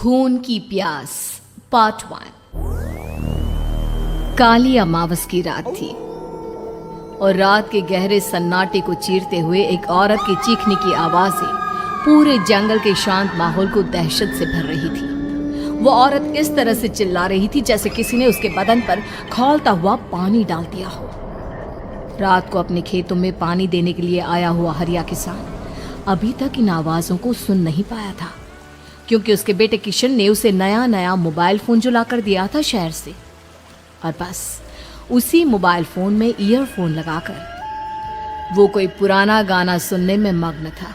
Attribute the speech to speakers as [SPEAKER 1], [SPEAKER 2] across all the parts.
[SPEAKER 1] खून की प्यास पार्ट 1। काली अमावस की रात थी और रात के गहरे सन्नाटे को चीरते हुए एक औरत के चीखने की आवाजें पूरे जंगल के शांत माहौल को दहशत से भर रही थी। वो औरत इस तरह से चिल्ला रही थी जैसे किसी ने उसके बदन पर खौलता हुआ पानी डाल दिया हो। रात को अपने खेतों में पानी देने के लिए आया हुआ हरिया किसान अभी तक इन आवाजों को सुन नहीं पाया था, क्योंकि उसके बेटे किशन ने उसे नया मोबाइल फोन जो लाकर दिया था शहर से, और बस उसी मोबाइल फोन में ईयरफोन लगाकर वो कोई पुराना गाना सुनने में मग्न था।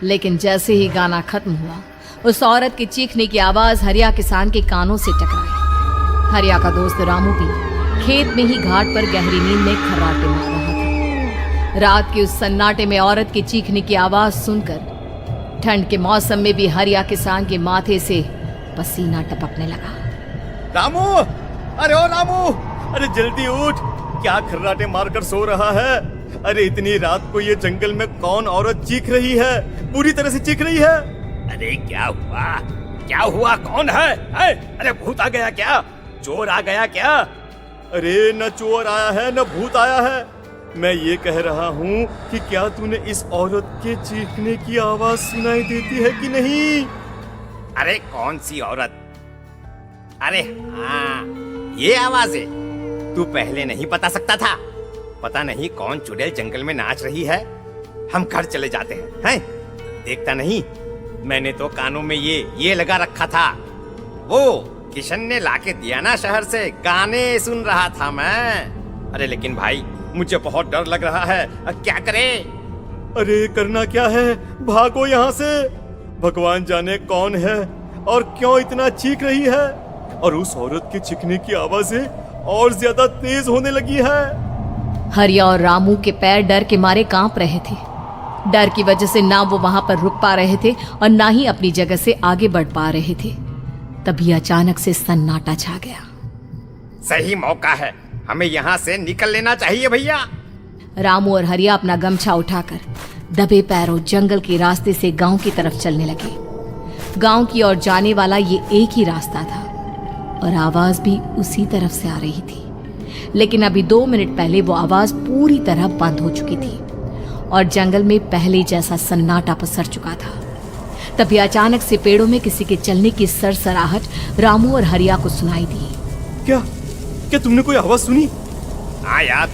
[SPEAKER 1] लेकिन जैसे ही गाना खत्म हुआ, उस औरत की चीखने की आवाज हरिया किसान के कानों से टकराई। हरिया का दोस्त रामू भी खेत में ही घाट पर गहरी नींद में खर्राटे मार रहा था। रात के उस सन्नाटे में औरत की चीखने की आवाज सुनकर ठंड के मौसम में भी हरिया किसान के माथे से पसीना टपकने लगा।
[SPEAKER 2] रामू, अरे ओ रामू, अरे जल्दी उठ, क्या खर्राटे मारकर सो रहा है? अरे इतनी रात को ये जंगल में कौन औरत चीख रही है? पूरी तरह से चीख रही है।
[SPEAKER 3] अरे क्या हुआ? क्या हुआ? कौन है? अरे भूत आ गया क्या? चोर आ गया क्या?
[SPEAKER 2] अरे न चोर आया है न भूत आया है। मैं ये कह रहा हूँ कि क्या तूने इस औरत के चीखने की आवाज सुनाई देती है कि नहीं?
[SPEAKER 3] अरे कौन सी औरत? अरे हाँ, ये आवाज है। तू पहले नहीं बता सकता था? पता नहीं कौन चुड़ैल जंगल में नाच रही है। हम घर चले जाते हैं। देखता नहीं, मैंने तो कानों में ये लगा रखा था। वो किशन ने लाके दिया ना शहर से, गाने सुन रहा था मैं। अरे लेकिन भाई, मुझे बहुत डर लग रहा है। क्या करें?
[SPEAKER 2] अरे करना क्या है, भागो यहाँ से। भगवान जाने कौन है और क्यों इतना चीख रही है। और उस औरत के चीखने की आवाजें और ज्यादा तेज होने लगी है।
[SPEAKER 1] हरिया और रामू के पैर डर के मारे कांप रहे थे। डर की वजह से ना वो वहां पर रुक पा रहे थे और ना ही अपनी जगह से आगे बढ़ पा रहे थे। तभी अचानक से सन्नाटा छा गया।
[SPEAKER 3] सही मौका है, हमें यहाँ से निकल लेना चाहिए भैया।
[SPEAKER 1] रामू और हरिया अपना गमछा उठाकर दबे पैरों जंगल के रास्ते से गांव की तरफ चलने लगे। गांव की ओर जाने वाला ये एक ही रास्ता था और आवाज भी उसी तरफ से आ रही थी। लेकिन अभी 2 मिनट पहले वो आवाज पूरी तरह बंद हो चुकी थी और जंगल में पहले जैसा सन्नाटा पसर चुका था। तभी अचानक से पेड़ों में किसी के चलने की सरसराहट रामू और हरिया को सुनाई दी।
[SPEAKER 2] क्या तुमने कोई आवाज सुनी?
[SPEAKER 3] हाँ यार,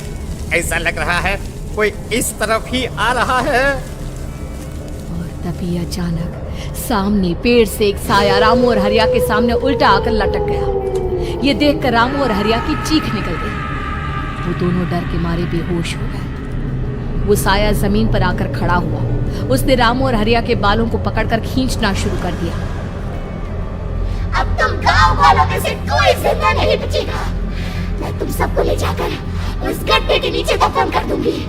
[SPEAKER 3] ऐसा लग रहा है कोई इस तरफ ही आ रहा है।
[SPEAKER 1] और तभी अचानक सामने पेड़ से एक साया रामू और हरिया के सामने उल्टा आकर लटक गया। ये देखकर रामू और हरिया की चीख निकल गई। वो दोनों डर के मारे बेहोश हो गए। वो साया जमीन पर आकर खड़ा हुआ। उसने रामू और हरिया के बालों को पकड़कर खींचना शुरू कर दिया।
[SPEAKER 4] अब तुम गांव वालों में से कोई जिंदा नहीं बचेगा। मैं तुम सबको ले जाकर उस गड्ढे के नीचे दफन कर दूंगी।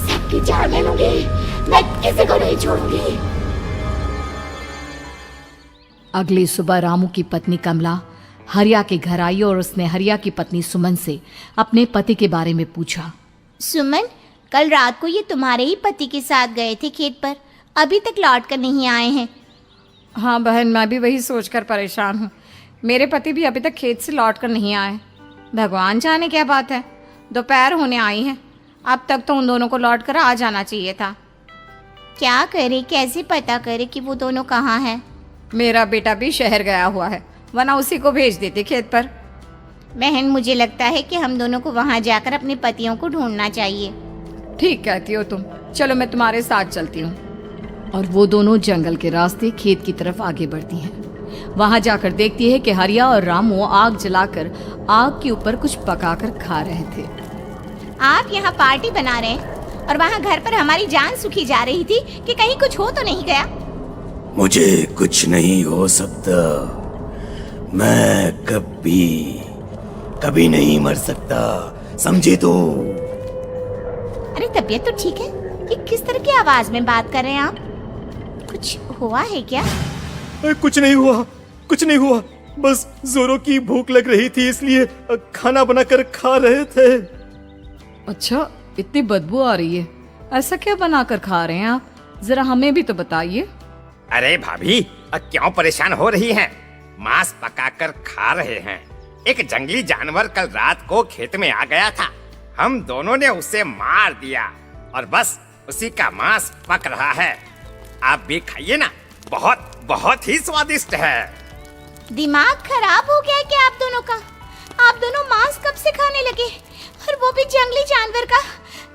[SPEAKER 4] सबकी जान ले लूंगी, मैं किसी को नहीं छोड़ूंगी।
[SPEAKER 1] अगली सुबह रामू की पत्नी कमला हरिया के घर आई और उसने हरिया की पत्नी सुमन से अपने पति के बारे में पूछा।
[SPEAKER 4] सुमन, कल रात को ये तुम्हारे ही पति के साथ गए थे खेत पर, अभी तक लौट कर नहीं आए हैं।
[SPEAKER 5] हाँ बहन, मैं भी वही सोचकर परेशान हूँ। मेरे पति भी अभी तक खेत से लौट कर नहीं आए। भगवान जाने क्या बात है, दोपहर होने आई है। अब तक तो उन दोनों को लौट कर आ जाना चाहिए था।
[SPEAKER 4] क्या करे, कैसे पता करे कि वो दोनों कहाँ हैं?
[SPEAKER 5] मेरा बेटा भी शहर गया हुआ है, वरना उसी को भेज देते खेत पर।
[SPEAKER 4] बहन, मुझे लगता है कि हम दोनों को वहाँ जाकर अपने पतियों को ढूंढना चाहिए।
[SPEAKER 5] ठीक कहती हो तुम, चलो मैं तुम्हारे साथ चलती हूँ।
[SPEAKER 1] और वो दोनों जंगल के रास्ते खेत की तरफ आगे बढ़ती हैं। वहां जाकर देखती है कि हरिया और रामू आग जलाकर आग के ऊपर कुछ पकाकर खा रहे थे।
[SPEAKER 4] आप यहाँ पार्टी बना रहे हैं और वहाँ घर पर हमारी जान सुखी जा रही थी कि कहीं कुछ हो तो नहीं गया?
[SPEAKER 6] मुझे कुछ नहीं हो सकता। मैं कभी नहीं मर सकता, समझे तो?
[SPEAKER 4] अरे तबीयत तो ठीक है, ये किस तरह की आवाज में बात कर रहे हैं आप? कुछ हुआ है क्या?
[SPEAKER 2] कुछ नहीं हुआ, बस जोरों की भूख लग रही थी, इसलिए खाना बनाकर खा रहे थे।
[SPEAKER 5] अच्छा, इतनी बदबू आ रही है, ऐसा क्या बनाकर खा रहे हैं आप? जरा हमें भी तो बताइए।
[SPEAKER 3] अरे भाभी, क्यों परेशान हो रही हैं? मांस पकाकर खा रहे हैं। एक जंगली जानवर कल रात को खेत में आ गया था। हम दोनों ने उसे मार दिया और बस उसी का मांस पक रहा है। आप भी खाइए ना, बहुत बहुत ही स्वादिष्ट है।
[SPEAKER 4] दिमाग खराब हो गया क्या आप दोनों का? आप दोनों मांस कब से खाने लगे, और वो भी जंगली जानवर का?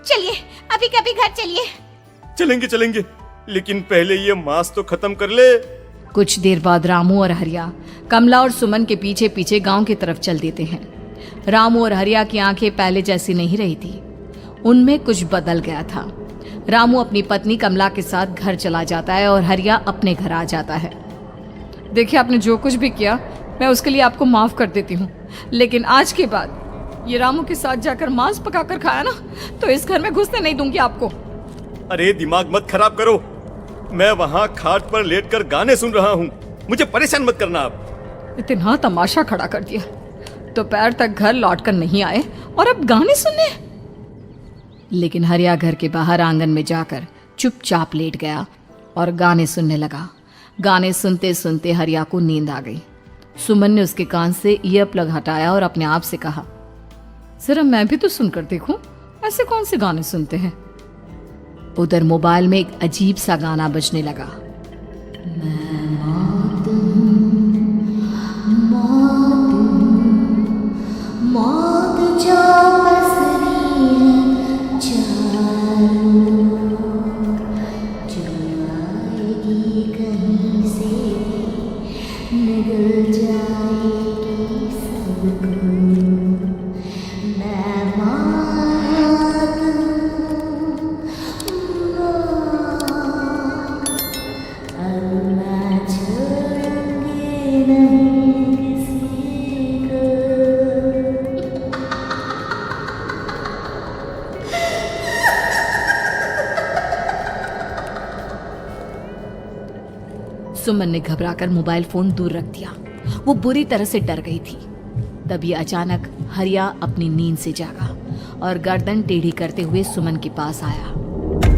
[SPEAKER 4] चलिए अभी कभी घर चलिए।
[SPEAKER 2] चलेंगे चलेंगे, लेकिन पहले ये मांस तो खत्म कर ले।
[SPEAKER 1] कुछ देर बाद रामू और हरिया कमला और सुमन के पीछे पीछे गांव की तरफ चल देते हैं। रामू और हरिया की आंखें पहले जैसी नहीं रही थी, उनमें कुछ बदल गया था। रामू अपनी पत्नी कमला के साथ घर चला जाता है और हरिया अपने घर आ जाता है।
[SPEAKER 5] देखिए, आपने जो कुछ भी किया मैं उसके लिए आपको माफ कर देती हूँ, लेकिन आज के बाद ये रामू के साथ जाकर मांस पकाकर खाया ना, तो इस घर में घुसने नहीं दूंगी आपको।
[SPEAKER 2] अरे दिमाग मत खराब करो, मैं वहाँ खाट पर लेटकर गाने सुन रहा हूँ, मुझे परेशान मत करना आप।
[SPEAKER 5] इतना तमाशा खड़ा कर दिया, दोपहर तक घर लौट कर नहीं आए और अब गाने सुनने।
[SPEAKER 1] लेकिन हरिया घर के बाहर आंगन में जाकर चुपचाप लेट गया और गाने सुनने लगा। गाने सुनते सुनते हरिया को नींद आ गई। सुमन ने उसके कान से ईयर प्लग हटाया और अपने आप से कहा,
[SPEAKER 5] जरा मैं भी तो सुनकर देखूं, ऐसे कौन से गाने सुनते हैं।
[SPEAKER 1] उधर मोबाइल में एक अजीब सा गाना बजने लगा।
[SPEAKER 4] मौत जो बसरी है चारों, जो आएगी कहीं से निगल जाएगी सबको। मैं मात अब मैं छोड़ूंगी नहीं किसी को।
[SPEAKER 1] सुमन ने घबराकर मोबाइल फोन दूर रख दिया। वो बुरी तरह से डर गई थी। तभी अचानक हरिया अपनी नींद से जागा और गर्दन टेढ़ी करते हुए सुमन के पास आया।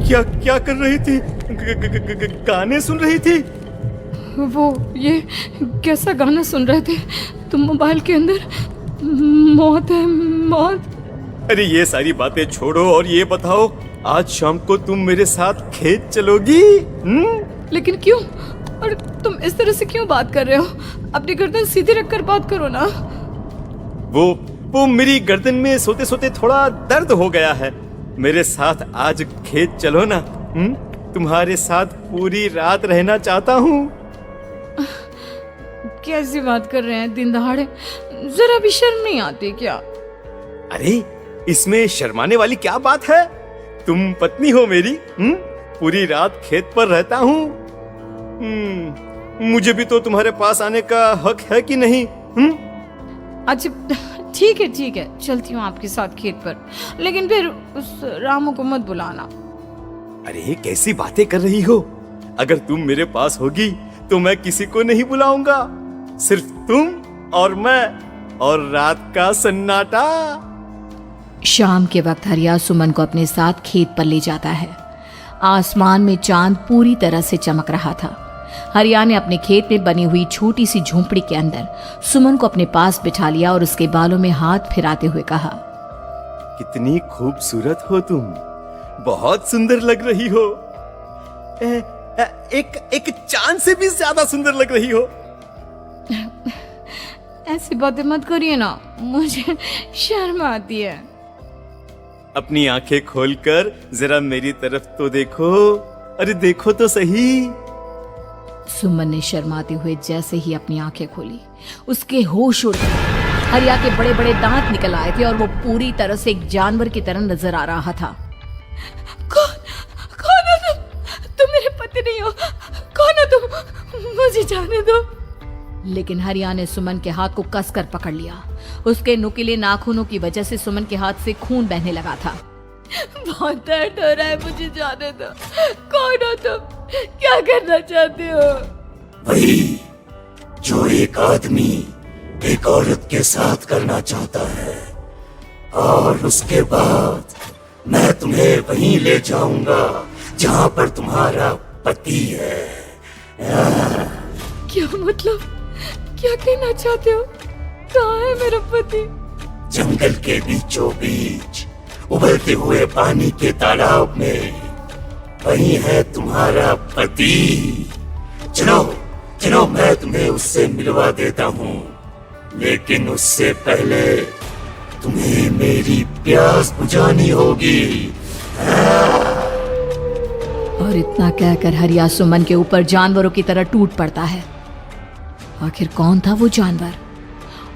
[SPEAKER 2] क्या क्या कर रही थी? गाने सुन रही थी?
[SPEAKER 5] वो ये कैसा गाना सुन रहे थे तुम मोबाइल के अंदर? मौत है, मौत।
[SPEAKER 2] अरे ये सारी बातें छोड़ो और ये बताओ, आज शाम को तुम मेरे साथ खेत चलोगी?
[SPEAKER 5] लेकिन क्यों? और तुम इस तरह से क्यों बात कर रहे हो? अपनी गर्दन सीधी रखकर बात करो ना।
[SPEAKER 2] वो मेरी गर्दन में सोते सोते थोड़ा दर्द हो गया है। मेरे साथ आज खेत चलो ना। तुम्हारे साथ पूरी रात रहना चाहता हूँ।
[SPEAKER 5] कैसी बात कर रहे हैं दिन दहाड़े? जरा भी शर्म नहीं आती क्या?
[SPEAKER 2] अरे इसमें शर्माने वाली क्या बात है? तुम पत्नी हो मेरी। पूरी रात खेत पर रहता हूँ। मुझे भी तो तुम्हारे पास आने का हक है कि नहीं?
[SPEAKER 5] अच्छा ठीक है, चलती हूँ आपके साथ खेत पर, लेकिन फिर उस रामू को मत बुलाना।
[SPEAKER 2] अरे कैसी बातें कर रही हो? अगर तुम मेरे पास होगी तो मैं किसी को नहीं बुलाऊंगा, सिर्फ तुम और मैं और रात का सन्नाटा।
[SPEAKER 1] शाम के वक्त हरिया सुमन को अपने साथ खेत पर ले जाता है। आसमान में चांद पूरी तरह से चमक रहा था। हरिया ने अपने खेत में बनी हुई छोटी सी झोंपड़ी के अंदर सुमन को अपने पास बिठा लिया और उसके बालों में हाथ फिराते हुए कहा,
[SPEAKER 2] कितनी खूबसूरत हो तुम, बहुत सुंदर लग रही हो। एक चांद से भी ज्यादा सुंदर लग रही हो।
[SPEAKER 5] ऐसी बातें मत करिए ना, मुझे शर्म आती है।
[SPEAKER 2] अपनी आंखें खोलकर जरा मेरी तरफ तो देखो। अरे देखो तो सही।
[SPEAKER 1] सुमन ने शर्माते हुए जैसे ही अपनी आंखें खोली, उसके होश उड़ गए। हरिया के बड़े बड़े दांत निकल आए थे और वो पूरी तरह से एक जानवर की तरह नजर आ रहा था।
[SPEAKER 5] कौन हो तुम? तुम मेरे पति नहीं हो। कौन हो तुम? मुझे जाने दो।
[SPEAKER 1] लेकिन हरिया ने सुमन के हाथ को कसकर पकड़ लिया। उसके नुकीले नाखूनों की वजह से सुमन के हाथ से खून बहने लगा था।
[SPEAKER 5] बहुत दर्द हो रहा है, मुझे जाने दो। कौन हो तुम? क्या करना चाहते हो?
[SPEAKER 6] वही जो एक आदमी एक औरत के साथ करना चाहता है, और उसके बाद मैं तुम्हें वहीं ले जाऊंगा जहां पर तुम्हारा पति है।
[SPEAKER 5] क्या मतलब? क्या कहना चाहते हो? कहाँ है मेरा पति?
[SPEAKER 6] जंगल के बीचों बीच उबलते हुए पानी के तालाब में वही है तुम्हारा पति। चलो चलो, मैं तुम्हें उससे मिलवा देता हूँ, लेकिन उससे पहले तुम्हें मेरी प्यास बुझानी होगी।
[SPEAKER 1] और इतना कहकर हरिया सुमन के ऊपर जानवरों की तरह टूट पड़ता है। आखिर कौन था वो जानवर,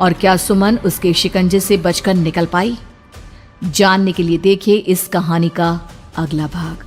[SPEAKER 1] और क्या सुमन उसके शिकंजे से बचकर निकल पाई? जानने के लिए देखिए इस कहानी का अगला भाग।